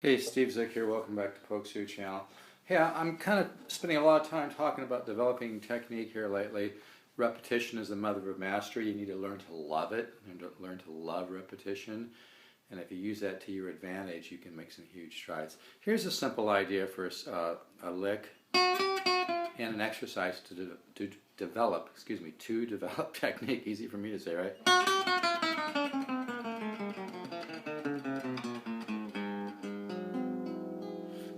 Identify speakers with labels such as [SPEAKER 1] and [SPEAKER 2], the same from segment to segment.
[SPEAKER 1] Hey, Steve Zick here. Welcome back to Poke Sue Channel. Hey, I'm kind of spending a lot of time talking about developing technique here lately. Repetition is the mother of mastery. You need to learn to love it and to learn to love repetition. And if you use that to your advantage, you can make some huge strides. Here's a simple idea for a lick and an exercise to develop technique. Easy for me to say, right?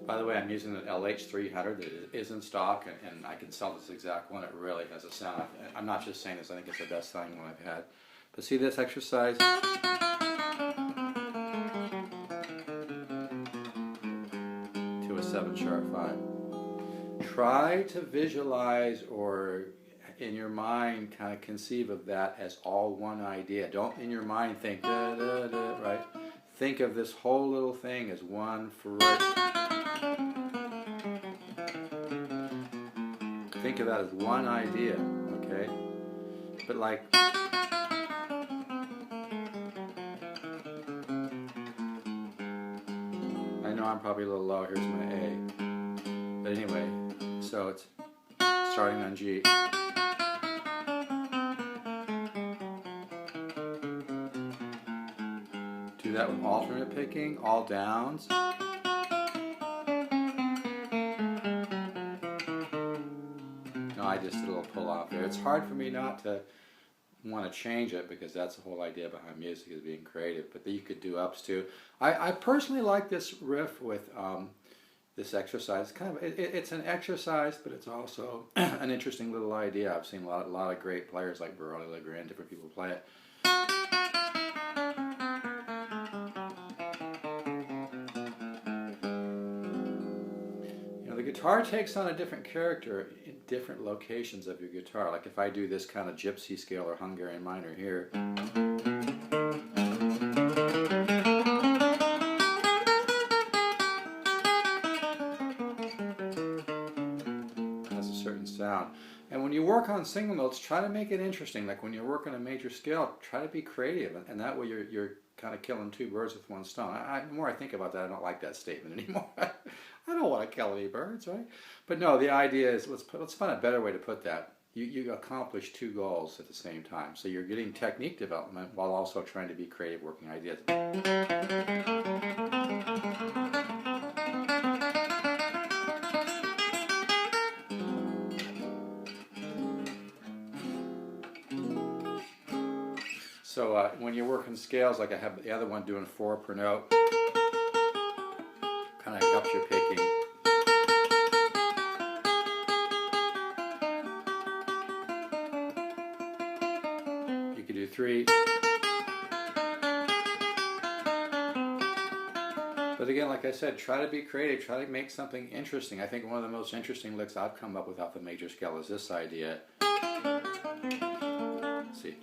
[SPEAKER 1] By the way, I'm using an LH300 that is in stock, and I can sell this exact one. It really has a sound. I'm not just saying this, I think it's the best selling one I've had. But see this exercise? To a 7 sharp 5. Try to visualize or in your mind kind of conceive of that as all one idea. Don't in your mind think da da da, right? Think of this whole little thing as one fruit. Think of that as one idea, okay? But like, I know I'm probably a little low. Here's my A. But anyway, so it's starting on G. Do that with alternate picking, all downs. No, I just did a little pull off there. It's hard for me not to want to change it because that's the whole idea behind music, is being creative. But you could do ups too. I personally like this riff with this exercise. It's an exercise, but it's also an interesting little idea. I've seen a lot of great players like Burley Legrand, different people play it. The guitar takes on a different character in different locations of your guitar. Like if I do this kind of gypsy scale or Hungarian minor here, has a certain sound. And when you work on single notes, try to make it interesting. Like when you work on a major scale, try to be creative, and that way you're kind of killing two birds with one stone. The more I think about that, I don't like that statement anymore. I don't want to kill any birds, right? But no, the idea is let's find a better way to put that. You accomplish two goals at the same time. So you're getting technique development while also trying to be creative, working ideas. So when you're working scales, like I have the other one doing 4 per note, kind of helps your picking. You could do 3. But again, like I said, try to be creative, try to make something interesting. I think one of the most interesting licks I've come up with off the major scale is this idea. Let's see.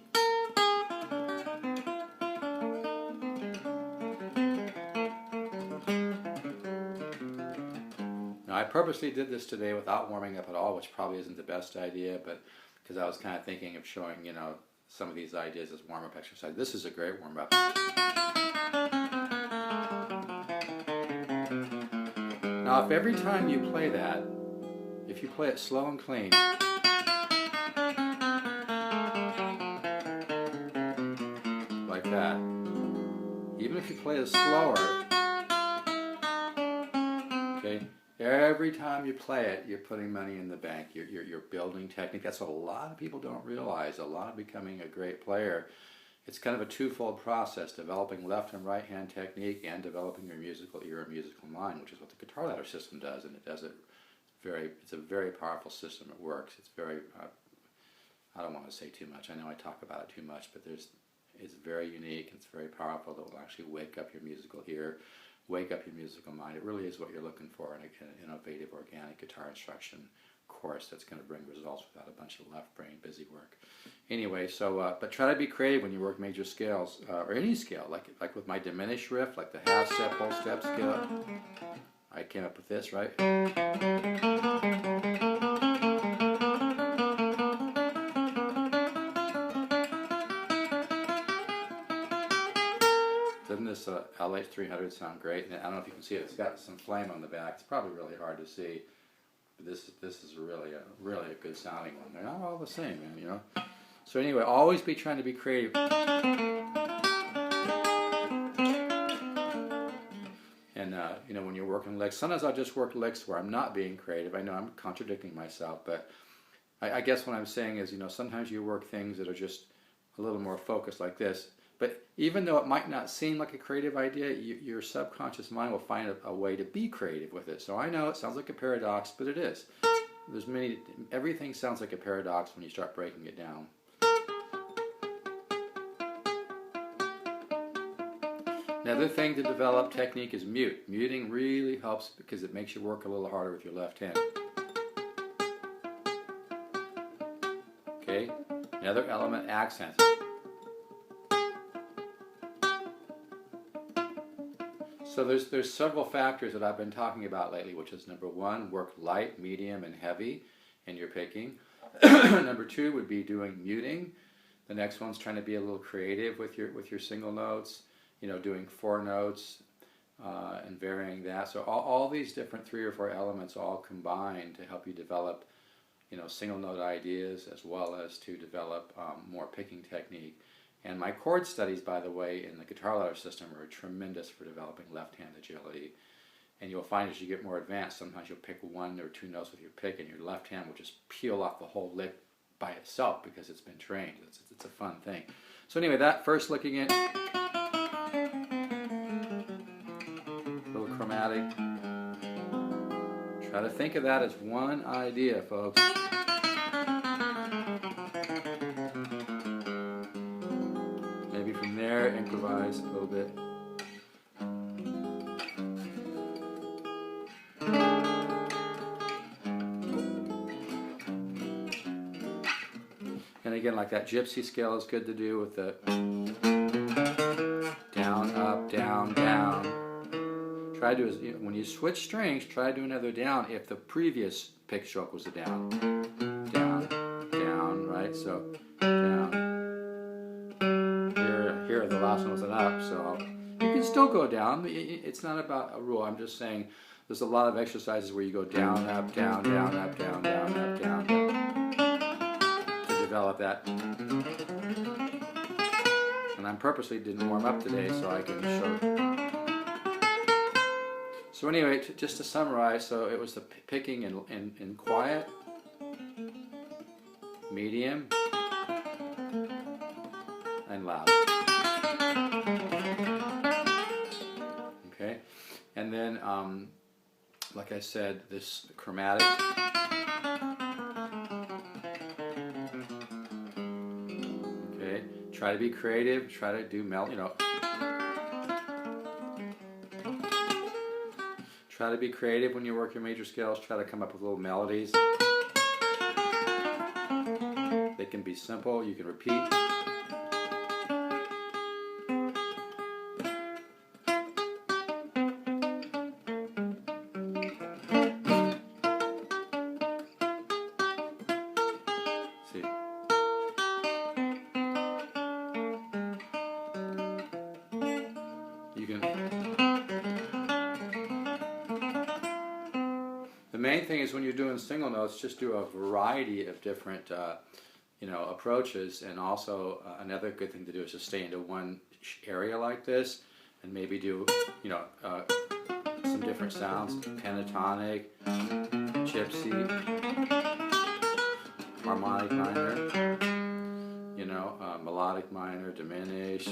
[SPEAKER 1] I purposely did this today without warming up at all, which probably isn't the best idea, but because I was kind of thinking of showing, some of these ideas as warm-up exercise. This is a great warm-up. Now, if every time you play that, if you play it slow and clean, like that, even if you play it slower, okay, every time you play it, you're putting money in the bank. You're building technique. That's what a lot of people don't realize. A lot of becoming a great player, it's kind of a twofold process: developing left and right hand technique, and developing your musical ear and musical mind, which is what the guitar ladder system does. And it does it it's a very powerful system. It works. It's very. I don't want to say too much. I know I talk about it too much, but it's very unique. It's very powerful. That will actually wake up your musical ear. Wake up your musical mind. It really is what you're looking for in an innovative, organic guitar instruction course that's going to bring results without a bunch of left brain busy work. Anyway, so but try to be creative when you work major scales or any scale, like with my diminished riff, like the half step, whole step scale. I came up with this, right? Doesn't this this LH300 sound great. And I don't know if you can see it. It's got some flame on the back. It's probably really hard to see. But this is really a good sounding one. They're not all the same, man. You know. So anyway, always be trying to be creative. And you know, when you're working licks, sometimes I'll just work licks where I'm not being creative. I know I'm contradicting myself, but I guess what I'm saying is, you know, sometimes you work things that are just a little more focused like this. But even though it might not seem like a creative idea, your subconscious mind will find a way to be creative with it. So I know it sounds like a paradox, but it is. Everything sounds like a paradox when you start breaking it down. Another thing to develop technique is mute. Muting really helps because it makes you work a little harder with your left hand. Okay, another element, accents. So there's several factors that I've been talking about lately, which is number one, work light, medium, and heavy in your picking. Number two would be doing muting. The next one's trying to be a little creative with your single notes. You know, doing 4 notes and varying that. So all these different 3 or 4 elements all combine to help you develop, you know, single note ideas as well as to develop more picking technique. And my chord studies, by the way, in the guitar ladder system are tremendous for developing left-hand agility. And you'll find as you get more advanced, sometimes you'll pick 1 or 2 notes with your pick and your left hand will just peel off the whole lick by itself because it's been trained. It's a fun thing. So anyway, that first looking at little chromatic. Try to think of that as one idea, folks. Maybe from there, improvise a little bit. And again, like that gypsy scale is good to do with the down, up, down, down. Try to, when you switch strings, try to do another down if the previous pick stroke was a down. Down, down, right? So, down. Here the last one was an up, so you can still go down. It's not about a rule. I'm just saying there's a lot of exercises where you go down, up, down, down, up, down, down, up, down, to develop that. And I purposely didn't warm up today so I can show. So anyway, just to summarize, so it was the picking in quiet, medium, and loud. Okay, and then, like I said, this chromatic. Okay, try to be creative. Try to do Try to be creative when you work your major scales. Try to come up with little melodies. They can be simple. You can repeat. See. You can. The main thing is when you're doing single notes, just do a variety of different, approaches. And also another good thing to do is just stay into one area like this, and maybe do, some different sounds: pentatonic, gypsy, harmonic minor, melodic minor, diminished.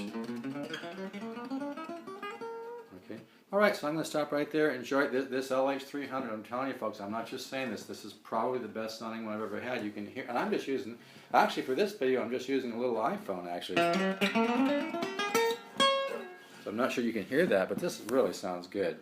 [SPEAKER 1] Okay. All right, so I'm going to stop right there. Enjoy this LH300. I'm telling you, folks, I'm not just saying this. This is probably the best sounding one I've ever had. You can hear, and I'm just using, actually for this video, I'm just using a little iPhone, actually. So I'm not sure you can hear that, but this really sounds good.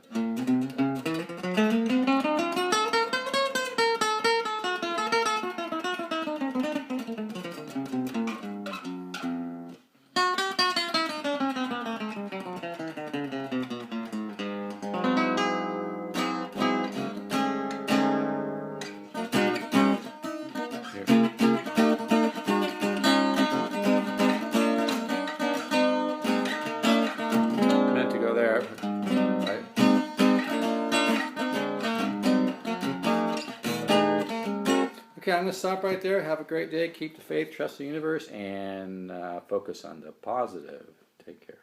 [SPEAKER 1] Meant to go Okay, I'm going to stop right there. Have a great day. Keep the faith, trust the universe, and focus on the positive. Take care.